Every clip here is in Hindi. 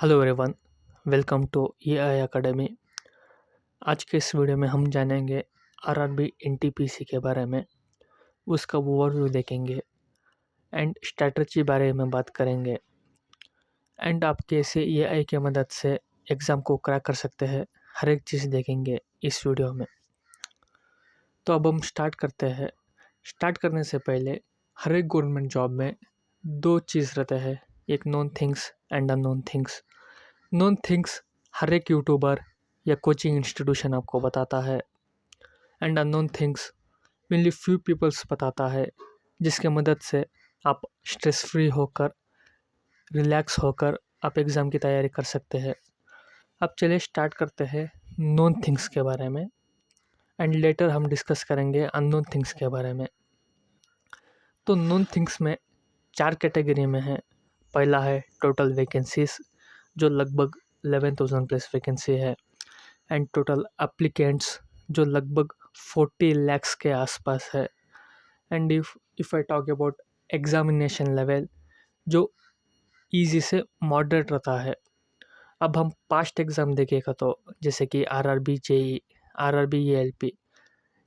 Hello everyone, welcome to AI academy. आज के इस वीडियो में हम जानेंगे आरआरबी एनटीपीसी के बारे में, उसका ओवरव्यू देखेंगे एंड स्ट्रैटेजी बारे में बात करेंगे एंड आप कैसे एआई की मदद से एग्ज़ाम को क्रैक कर सकते हैं। हर एक चीज़ देखेंगे इस वीडियो में। तो अब हम स्टार्ट करते हैं। स्टार्ट करने से पहले हर एक गवर्नमेंट जॉब में दो चीज़ रहते हैं, एक known things and unknown things. Known things हर एक यूट्यूबर या कोचिंग इंस्टीट्यूशन आपको बताता है and unknown things mainly few peoples बताता है, जिसके मदद से आप स्ट्रेस फ्री होकर रिलैक्स होकर आप एग्ज़ाम की तैयारी कर सकते हैं। अब चलिए स्टार्ट करते हैं नोन थिंग्स के बारे में एंड लेटर हम डिस्कस करेंगे अननोन थिंग्स के बारे में। तो नोन थिंग्स में चार कैटेगरी में है। पहला है टोटल वैकेंसीज, जो लगभग 11,000 प्लस वैकेंसी है एंड टोटल एप्लीकेंट्स जो लगभग 40 लैक्स के आसपास है। And if I talk about examination level, जो इजी से मॉडरेट रहता है। अब हम पास्ट एग्ज़ाम देखेगा तो जैसे कि आरआरबी जेई, आरआरबी एएलपी,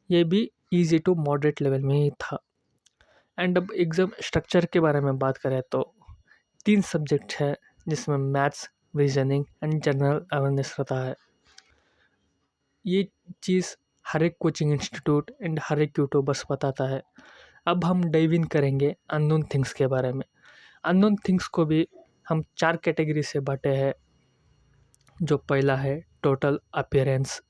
ये भी इजी टू मॉडरेट लेवल में ही था। एंड अब एग्ज़ाम स्ट्रक्चर के बारे में बात करें तो 3 सब्जेक्ट है, जिसमें maths, reasoning and general awareness रहता है। ये चीज़ हर एक कोचिंग इंस्टीट्यूट एंड हर एक यूट्यूबर्स बताता है। अब हम डाइव इन करेंगे अननोन थिंग्स के बारे में। अननोन थिंग्स को भी हम 4 कैटेगरी से बांटे हैं। जो पहला है टोटल अपीयरेंस,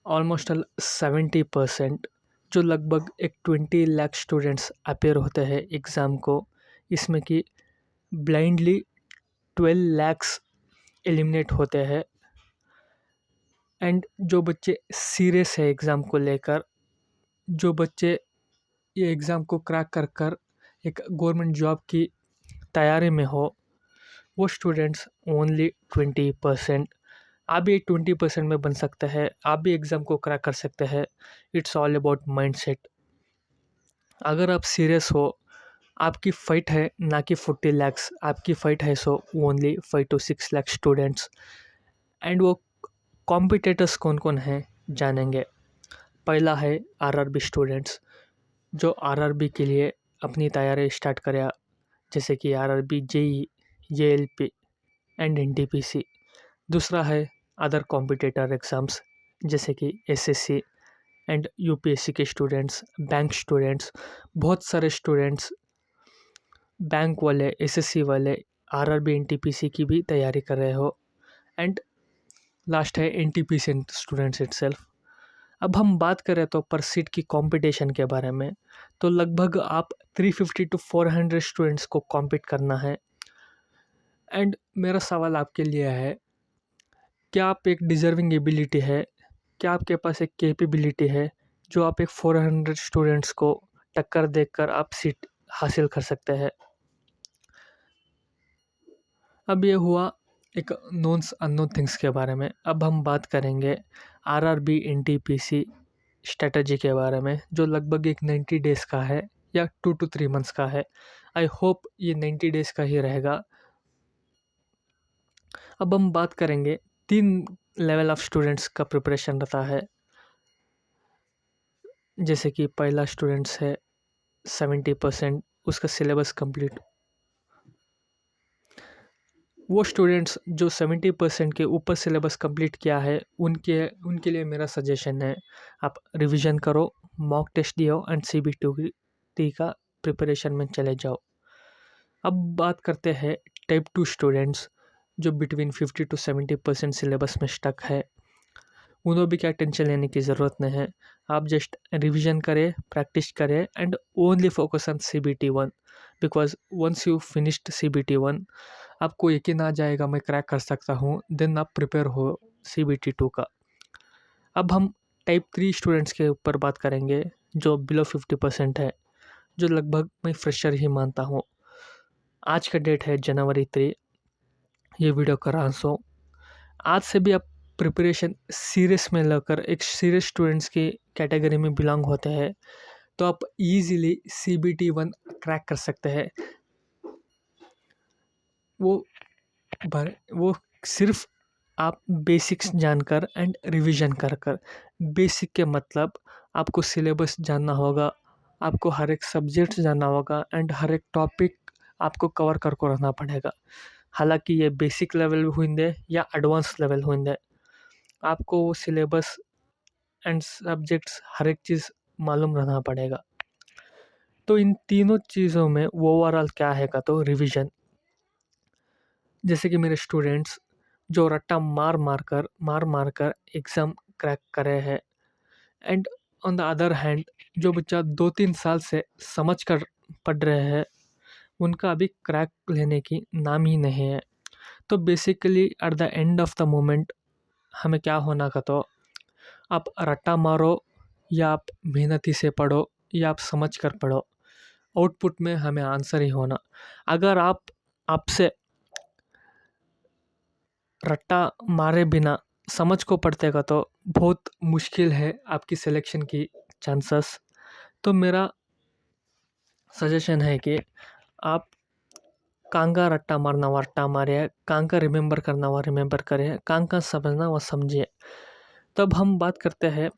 ऑलमोस्ट 70%, जो लगभग एक 20 लाख स्टूडेंट्स अपेयर होते हैं एग्ज़ाम को। इसमें कि ब्लाइंडली 12 लैक्स एलिमिनेट होते हैं। एंड जो बच्चे सीरियस है एग्ज़ाम को लेकर, जो बच्चे ये एग्ज़ाम को क्रैक कर कर एक गवर्नमेंट जॉब की तैयारी में हो, वो स्टूडेंट्स ओनली 20%। आप भी 20% में बन सकते हैं, आप भी एग्ज़ाम को क्रैक कर सकते हैं। It's all about mindset. अगर आप सीरियस हो, आपकी फ़ाइट है ना कि 40 लैक्स, आपकी फ़ाइट है so only 5 to 6 lakh students. And वो कॉम्पिटिटर्स कौन कौन हैं जानेंगे। पहला है आरआरबी स्टूडेंट्स, जो आरआरबी के लिए अपनी तैयारी स्टार्ट करें, जैसे कि RRB JE, JLP and NTPC. दूसरा है अदर कॉम्पिटिटर एग्ज़ाम्स, जैसे कि एसएससी एंड यूपीएससी के स्टूडेंट्स, बैंक स्टूडेंट्स। बहुत सारे स्टूडेंट्स बैंक वाले, एसएससी वाले, आरआरबी एनटीपीसी की भी तैयारी कर रहे हो। एंड लास्ट है एनटीपीसी स्टूडेंट्स इटसेल्फ। अब हम बात करें तो पर सीट की कंपटीशन के बारे में, तो लगभग आप 350 to 400 स्टूडेंट्स को कॉम्पीट करना है। एंड मेरा सवाल आपके लिए है, क्या आप एक डिज़र्विंग एबिलिटी है, क्या आपके पास एक कैपेबिलिटी है जो आप एक 400 स्टूडेंट्स को टक्कर देकर आप सीट हासिल कर सकते हैं। अब ये हुआ एक नोन्स अननोन थिंग्स के बारे में। अब हम बात करेंगे आरआरबी एनटीपीसी स्ट्रेटजी के बारे में, जो लगभग एक 90 डेज़ का है या 2 to 3 मंथ्स का है। आई होप ये 90 डेज़ का ही रहेगा। अब हम बात करेंगे 3 लेवल ऑफ स्टूडेंट्स का प्रिपरेशन रहता है। जैसे कि पहला स्टूडेंट्स है 70%, उसका सिलेबस कंप्लीट। वो स्टूडेंट्स जो 70% के ऊपर सिलेबस कंप्लीट किया है, उनके लिए मेरा सजेशन है, आप रिवीजन करो, मॉक टेस्ट दियो एंड सीबीटी का प्रिपरेशन में चले जाओ। अब बात करते हैं टाइप 2 स्टूडेंट्स, जो बिटवीन 50 to 70% सिलेबस में स्टक है। उन्हें भी क्या टेंशन लेने की ज़रूरत नहीं है। आप जस्ट रिवीजन करें, प्रैक्टिस करें and only focus on CBT1, because once you finished CBT1, आपको यकीन आ जाएगा मैं क्रैक कर सकता हूँ, देन आप प्रिपेयर हो CBT2 का। अब हम टाइप 3 स्टूडेंट्स के ऊपर बात करेंगे, जो बिलो 50% है, जो लगभग मैं फ्रेशर ही मानता हूँ। आज का डेट है जनवरी 3, ये वीडियो कर रहा हूँ। आज से भी आप प्रिपरेशन सीरियस में लेकर एक सीरियस स्टूडेंट्स की कैटेगरी में बिलोंग होते हैं, तो आप इजीली CBT1 क्रैक कर सकते हैं। वो वो सिर्फ आप बेसिक्स जानकर एंड रिवीजन कर कर। बेसिक के मतलब आपको सिलेबस जानना होगा, आपको हर एक सब्जेक्ट जानना होगा एंड हर एक टॉपिक आपको कवर करके रखना पड़ेगा। हालांकि ये बेसिक लेवल हुंदे या एडवांस लेवल हुंदे, आपको वो सिलेबस एंड सब्जेक्ट्स हर एक चीज़ मालूम रहना पड़ेगा। तो इन तीनों चीज़ों में ओवरऑल क्या है का तो रिवीजन। जैसे कि मेरे स्टूडेंट्स जो रट्टा मार मार कर एग्ज़ाम क्रैक करे हैं, and on the other hand जो बच्चा 2-3 साल से समझ कर पढ़ रहे हैं, उनका अभी क्रैक लेने की नाम ही नहीं है। तो basically at the end of the moment हमें क्या होना का तो, आप रट्टा मारो या आप मेहनती से पढ़ो या आप समझ कर पढ़ो, आउटपुट में हमें आंसर ही होना। अगर आपसे रट्टा मारे बिना समझ को पढ़ते का तो बहुत मुश्किल है आपकी सिलेक्शन की चांसेस। तो मेरा सजेशन है कि आप कांगा रट्टा मारना व रट्टा मारिए, कांका रिमेंबर करना व रिमेंबर करिए, कांका समझना व समझिए। तब हम बात करते हैं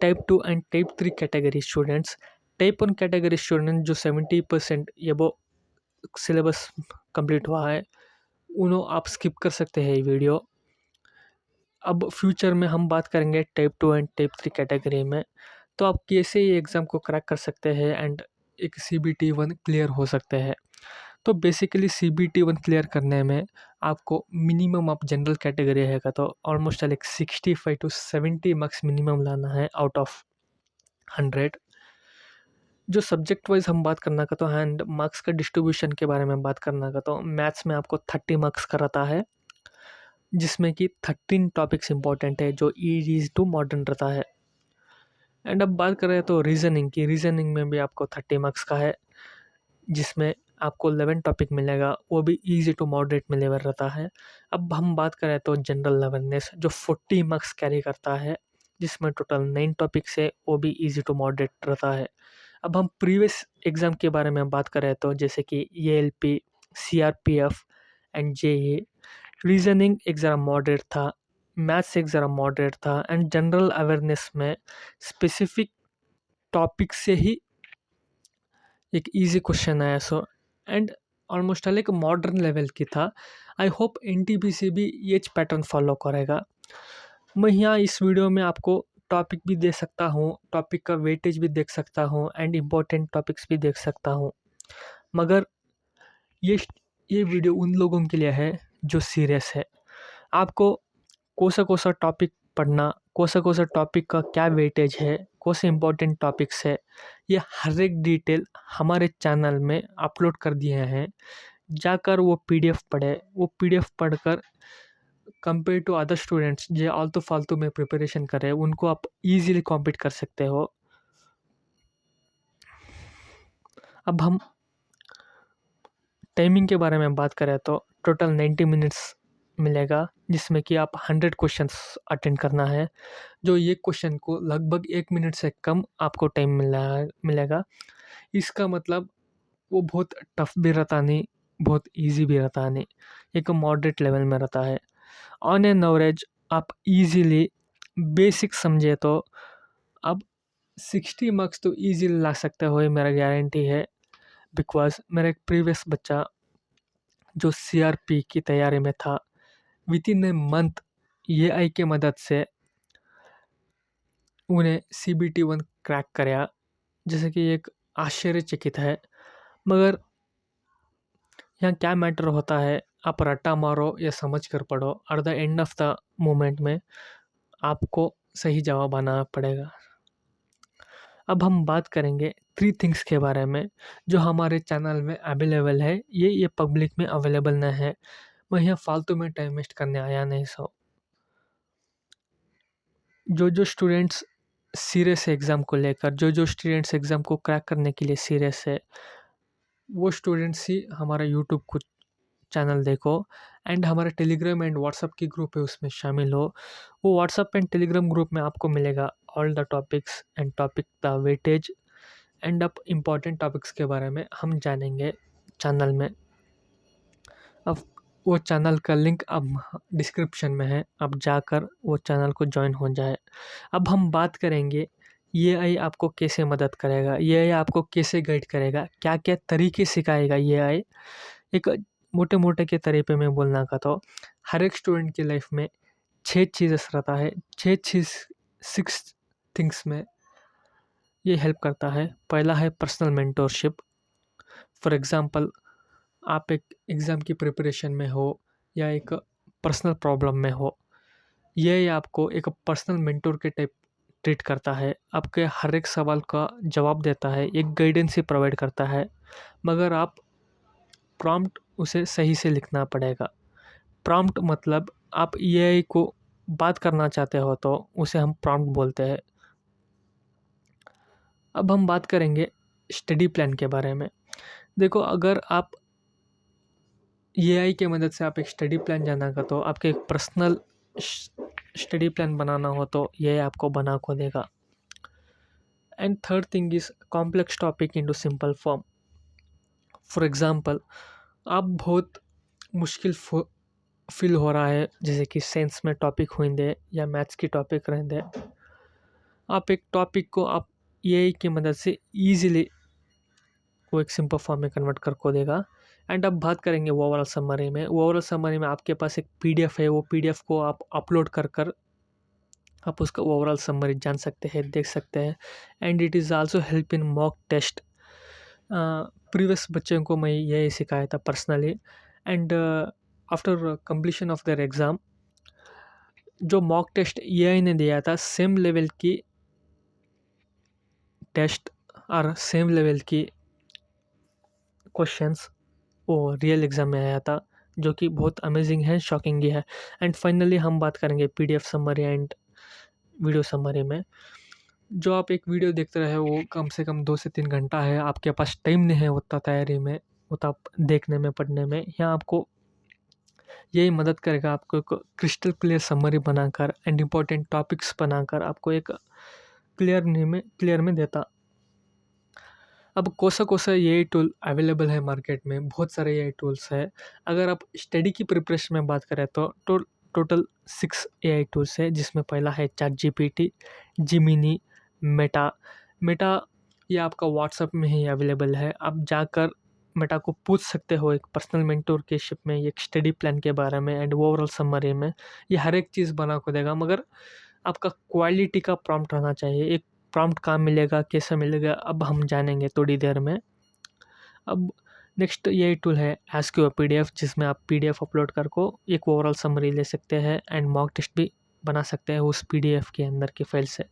type 2 and type 3 category students. Type 1 category student जो 70% ये वो सिलेबस कंप्लीट हुआ है, उन्हों आप स्किप कर सकते हैं ये वीडियो। अब फ्यूचर में हम बात करेंगे टाइप 2 एंड टाइप 3 कैटेगरी में, तो आप कैसे ये एग्ज़ाम को क्रैक कर सकते हैं एंड एक CBT 1 क्लियर हो सकते हैं। तो बेसिकली CBT 1 क्लियर करने में आपको मिनिमम आप जनरल कैटेगरी है का तो almost like 65 to 70 marks minimum लाना है आउट ऑफ 100। जो सब्जेक्ट वाइज हम बात करना का तो एंड मार्क्स का डिस्ट्रीब्यूशन के बारे में बात करना का तो मैथ्स में आपको 30 मार्क्स का रहता है, जिसमें कि 13 टॉपिक्स इंपॉर्टेंट है जो इजी टू मॉडर्न रहता है। एंड अब बात करें तो रीजनिंग की, रीजनिंग में भी आपको 30 मार्क्स का है, जिसमें आपको 11 टॉपिक मिलेगा, वो भी इजी टू मॉडरेट में लेवल रहता है। अब हम बात करें तो जनरल अवेयरनेस जो 40 मार्क्स कैरी करता है, जिसमें टोटल 9 टॉपिक्स है, वो भी इजी टू मॉडरेट रहता है। अब हम प्रीवियस एग्ज़ाम के बारे में बात करें तो जैसे कि ALP, CRPF and JE, reasoning एक ज़रा मॉडरेट था, मैथ्स एक ज़रा मॉडरेट था एंड जनरल अवेयरनेस में स्पेसिफिक टॉपिक से ही एक इजी क्वेश्चन आया। सो एंड ऑलमोस्ट एक मॉडर्न लेवल की था। आई होप NTPC भी ये पैटर्न फॉलो करेगा। मैं यहाँ इस वीडियो में आपको टॉपिक भी दे सकता हूँ, टॉपिक का वेटेज भी देख सकता हूँ एंड इम्पोर्टेंट टॉपिक्स भी देख सकता हूँ, मगर ये ये वीडियो उन लोगों के लिए है जो सीरियस है। आपको कौन सा टॉपिक पढ़ना, कौन सा टॉपिक का क्या वेटेज है, कौन से इम्पोर्टेंट टॉपिक्स है, ये हर एक डिटेल हमारे चैनल में अपलोड कर दिए हैं। जाकर वो PDF पढ़े, वो PDF पढ़कर कंपेयर टू अदर स्टूडेंट्स जो आलतू फालतू में प्रिपरेशन कर रहे हैं, उनको आप इजीली कॉम्पीट कर सकते हो। अब हम टाइमिंग के बारे में बात करें तो टोटल 90 मिनट्स मिलेगा, जिसमें कि आप 100 क्वेश्चंस अटेंड करना है। जो ये क्वेश्चन को लगभग 1 मिनट से कम आपको टाइम मिलेगा। इसका मतलब वो बहुत टफ भी रहता नहीं, बहुत इजी भी रहता नहीं, एक मॉडरेट लेवल में रहता है। ऑन एन एवरेज आप इजीली बेसिक समझे तो आप 60 मार्क्स तो इजीली ला सकते हो, ये मेरा गारंटी है। बिकॉज मेरा एक प्रीवियस बच्चा जो CRP की तैयारी में था, with in a month AI के मदद से उन्हें CBT 1 क्रैक कराया, जैसे कि एक आश्चर्यचकित है। मगर यहाँ क्या मैटर होता है, आप रट्टा मारो या समझ कर पढ़ो, at the end of the moment में आपको सही जवाब आना पड़ेगा। अब हम बात करेंगे 3 थिंग्स के बारे में जो हमारे चैनल में अवेलेबल है, ये पब्लिक में अवेलेबल नहीं है। मैं यहाँ फालतू में टाइम वेस्ट करने आया नहीं। सो जो स्टूडेंट्स सीरियस है एग्ज़ाम को लेकर, जो स्टूडेंट्स एग्ज़ाम को क्रैक करने के लिए सीरियस है, वो स्टूडेंट्स ही हमारा यूट्यूब को चैनल देखो एंड हमारे टेलीग्राम एंड व्हाट्सअप की ग्रुप है उसमें शामिल हो। वो व्हाट्सअप एंड टेलीग्राम ग्रुप में आपको मिलेगा all the topics and topic the weightage and अब इम्पॉर्टेंट टॉपिक्स के बारे में हम जानेंगे चैनल में। अब वो चैनल का लिंक अब डिस्क्रिप्शन में है, अब जाकर वो चैनल को ज्वाइन हो जाए। अब हम बात करेंगे एआई आपको कैसे मदद करेगा, एआई आपको कैसे गाइड करेगा, क्या क्या तरीके सिखाएगा एआई। एक मोटे मोटे के तरीके में बोलना का तो हर एक स्टूडेंट की लाइफ में 6 चीज़ें रहता है, 6 चीज़ 6 थिंग्स में ये हेल्प करता है। पहला है पर्सनल मेंटोरशिप। फॉर एग्जांपल, आप एक एग्ज़ाम की प्रिपरेशन में हो या एक पर्सनल प्रॉब्लम में हो, ये आपको एक पर्सनल मेंटोर के टाइप ट्रीट करता है, आपके हर एक सवाल का जवाब देता है, एक गाइडेंस ही प्रोवाइड करता है। मगर आप प्रॉम्प्ट उसे सही से लिखना पड़ेगा। प्रॉम्प्ट मतलब आप एआई को बात करना चाहते हो तो उसे हम प्रॉम्प्ट बोलते हैं। अब हम बात करेंगे स्टडी प्लान के बारे में। देखो, अगर आप एआई की मदद से आप एक स्टडी प्लान जानना तो आपके एक पर्सनल स्टडी प्लान बनाना हो तो ये आपको बना को देगा। And third thing is complex topic into simple form. For example, आप बहुत मुश्किल फील हो रहा है, जैसे कि साइंस में टॉपिक हुई या मैथ्स की टॉपिक रहेंगे, आप एक टॉपिक को आप एआई की मदद से इजीली वो एक सिंपल फॉर्म में कन्वर्ट कर को देगा। एंड अब बात करेंगे ओवरऑल समरी में। ओवरऑल समरी में आपके पास एक पीडीएफ है, वो पीडीएफ को आप अपलोड कर कर आप उसका ओवरऑल समरी जान सकते हैं, देख सकते हैं। And it is also help in mock test. Previous बच्चों को मैं यही सिखाया था personally. And after completion of their exam, जो मॉक टेस्ट एआई ने दिया था, सेम लेवल की टेस्ट और सेम लेवल की क्वेश्चंस वो रियल एग्ज़ाम में आया था, जो कि बहुत अमेजिंग है, शॉकिंग ही है। एंड फाइनली हम बात करेंगे PDF summary and video summary में। जो आप एक वीडियो देखते रहे वो कम से कम 2 से 3 घंटा है, आपके पास टाइम नहीं है उतना तैयारी में, उतना देखने में, पढ़ने में। यहाँ आपको यही मदद करेगा, आपको एक क्रिस्टल क्लियर समरी बनाकर एंड इम्पोर्टेंट टॉपिक्स बनाकर आपको एक क्लियर में देता। अब कोसा एआई टूल अवेलेबल है मार्केट में, बहुत सारे एआई टूल्स है। अगर आप स्टडी की प्रिपरेशन में बात करें तो टोटल 6 एआई टूल्स है, जिसमें पहला है चैट जीपीटी, जिमिनी, मेटा ये आपका व्हाट्सएप में ही अवेलेबल है। आप जाकर मेटा को पूछ सकते हो एक पर्सनल मेंटोर के शिप में, एक स्टडी प्लान के बारे में एंड ओवरऑल समरी में। ये हर एक चीज़ बना को देगा, मगर आपका क्वालिटी का प्रॉम्प्ट रहना चाहिए। एक प्रॉम्प्ट कहाँ मिलेगा, कैसे मिलेगा, अब हम जानेंगे थोड़ी देर में। अब नेक्स्ट ये टूल है आस्क योर पीडीएफ, जिसमें आप पीडीएफ अपलोड कर को एक ओवरऑल समरी ले सकते हैं एंड मॉक टेस्ट भी बना सकते हैं उस पीडीएफ के अंदर की फाइल से।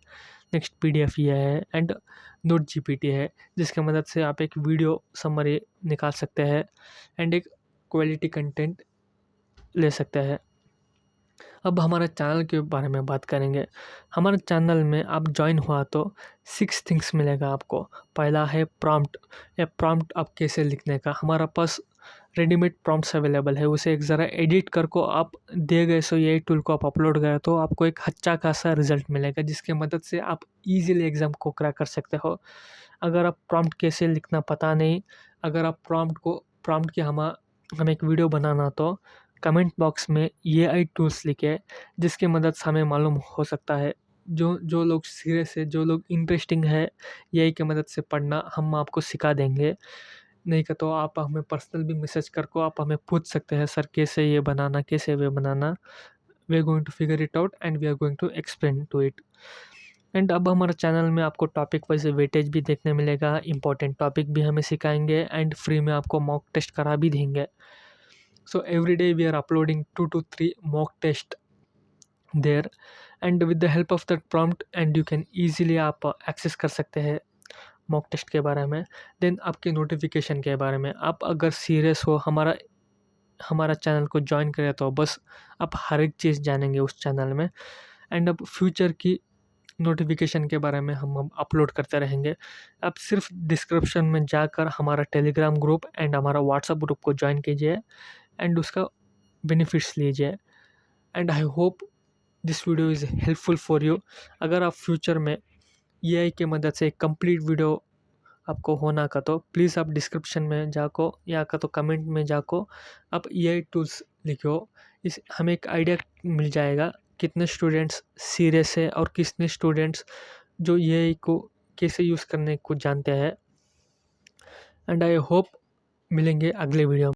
नेक्स्ट पीडीएफ ये है। एंड नोट जीपीटी है, जिसकी मदद से आप एक वीडियो समरी निकाल सकते हैं एंड एक क्वालिटी कंटेंट ले सकते हैं। अब हमारे चैनल के बारे में बात करेंगे। हमारे चैनल में आप ज्वाइन हुआ तो 6 थिंग्स मिलेगा आपको। पहला है प्रॉम्प्ट, या प्रॉम्प्ट आप कैसे लिखने का। हमारा पास रेडीमेड प्रॉम्प्ट्स अवेलेबल है, उसे एक ज़रा एडिट कर को आप दे गए सो ये टूल को आप अपलोड करें तो आपको एक अच्छा खासा रिजल्ट मिलेगा, जिसके मदद से आप इजीली एग्ज़ाम को क्रैक कर सकते हो। अगर आप प्रॉम्प्ट कैसे लिखना पता नहीं, अगर आप प्रॉम्प्ट की हमें एक वीडियो बनाना तो कमेंट बॉक्स में एआई टूल्स लिखे, जिसकी मदद से हमें मालूम हो सकता है। जो लोग सीरियस है, जो लोग इंटरेस्टिंग है एआई की मदद से पढ़ना, हम आपको सिखा देंगे। नहीं का तो आप हमें पर्सनल भी मैसेज कर को आप हमें पूछ सकते हैं, सर कैसे ये बनाना, कैसे वे बनाना। We are going to figure it out and we are going to explain to it. And अब हमारे चैनल में आपको टॉपिक वाइज वेटेज भी देखने मिलेगा, इंपॉर्टेंट टॉपिक भी हमें सिखाएंगे एंड फ्री में आपको मॉक टेस्ट करा भी देंगे। So every day we are uploading 2 to 3 mock test there, and with the help of that prompt and you can easily आप एक्सेस कर सकते हैं मॉक टेस्ट के बारे में। देन आपके नोटिफिकेशन के बारे में, आप अगर सीरियस हो हमारा चैनल को ज्वाइन करें तो बस आप हर एक चीज़ जानेंगे उस चैनल में। एंड अब फ्यूचर की नोटिफिकेशन के बारे में हम अपलोड करते रहेंगे। आप सिर्फ डिस्क्रिप्शन में जाकर हमारा टेलीग्राम ग्रुप एंड हमारा व्हाट्सएप ग्रुप को ज्वाइन कीजिए एंड उसका बेनिफिट्स लीजिए। And I hope this video is helpful for you. अगर आप फ्यूचर में एआई की मदद से कंप्लीट वीडियो आपको होना का तो प्लीज़ आप डिस्क्रिप्शन में जाको या का तो कमेंट में जाको आप AI टूल्स लिखो। इस हमें एक आइडिया मिल जाएगा कितने स्टूडेंट्स सीरियस है और कितने स्टूडेंट्स जो AI को कैसे यूज़ करने को जानते हैं। एंड आई होप मिलेंगे अगले वीडियो में।